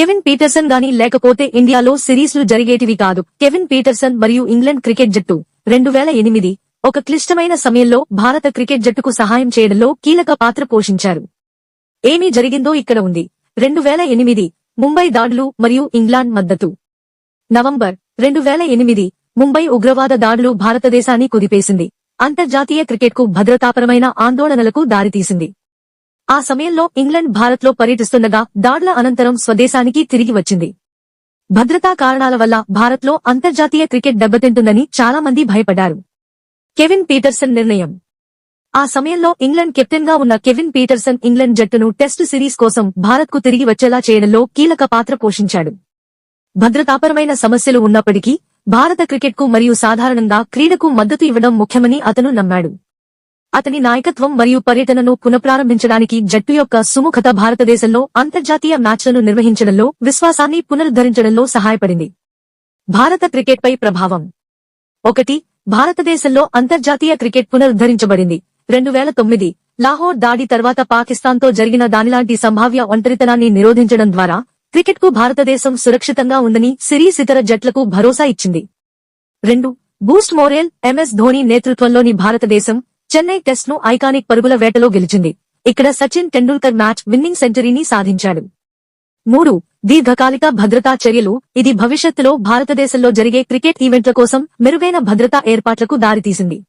Kevin Pietersen గాని లేకపోతే ఇండియాలో సిరీస్లు జరిగేటివి కాదు. కెవిన్ పీటర్సన్ మరియు ఇంగ్లండ్ క్రికెట్ జట్టు 2008 ఒక క్లిష్టమైన సమయంలో భారత క్రికెట్ జట్టుకు సహాయం చేయడంలో కీలక పాత్ర పోషించారు. ఏమి జరిగిందో ఇక్కడ ఉంది. 2008 ముంబై దాడులు మరియు ఇంగ్లాండ్ మద్దతు. నవంబర్ 2008 ముంబై ఉగ్రవాద దాడులు భారతదేశాన్ని కుదిపేసింది. అంతర్జాతీయ క్రికెట్కు భద్రతాపరమైన ఆందోళనలకు దారితీసింది. ఆ సమయంలో ఇంగ్లండ్ భారత్లో పర్యటిస్తుండగా దాడుల అనంతరం స్వదేశానికి తిరిగి వచ్చింది. భద్రతా కారణాల వల్ల భారత్లో అంతర్జాతీయ క్రికెట్ దెబ్బతింటుందని చాలా మంది భయపడ్డారు. కెవిన్ పీటర్సన్ నిర్ణయం. ఆ సమయంలో ఇంగ్లండ్ కెప్టెన్ గా ఉన్న కెవిన్ పీటర్సన్ ఇంగ్లండ్ జట్టును టెస్టు సిరీస్ కోసం భారత్కు తిరిగి వచ్చేలా చేయడంలో కీలక పాత్ర పోషించాడు. భద్రతాపరమైన సమస్యలు ఉన్నప్పటికీ భారత క్రికెట్కు మరియు సాధారణంగా క్రీడకు మద్దతు ఇవ్వడం ముఖ్యమని అతను నమ్మాడు. అతని నాయకత్వం మరియు పర్యటనను పునఃప్రారంభించడానికి జట్టు యొక్క సుముఖత భారతదేశంలో అంతర్జాతీయ మ్యాచ్లను నిర్వహించడంలో విశ్వాసాన్ని పునరుద్ధరించడంలో సహాయపడింది. భారత క్రికెట్పై ప్రభావం. 1. భారతదేశంలో అంతర్జాతీయ క్రికెట్ పునరుద్ధరించబడింది. 2009 లాహోర్ దాడి తర్వాత పాకిస్తాన్తో జరిగిన దానిలాంటి సంభావ్య ఒంటరితనాన్ని నిరోధించడం ద్వారా క్రికెట్కు భారతదేశం సురక్షితంగా ఉందని సిరీస్ ఇతర జట్లకు భరోసా ఇచ్చింది. 2. Boost morale. ఎంఎస్ ధోని నేతృత్వంలోని భారతదేశం చెన్నై టెస్ట్ను ఐకానిక్ పరుగుల వేటలో గెలిచింది. ఇక్కడ సచిన్ టెండూల్కర్ మ్యాచ్ విన్నింగ్ సెంచరీని సాధించాడు. 3. దీర్ఘకాలిక భద్రతా చర్యలు. ఇది భవిష్యత్తులో భారతదేశంలో జరిగే క్రికెట్ ఈవెంట్ల కోసం మెరుగైన భద్రతా ఏర్పాట్లకు దారితీసింది.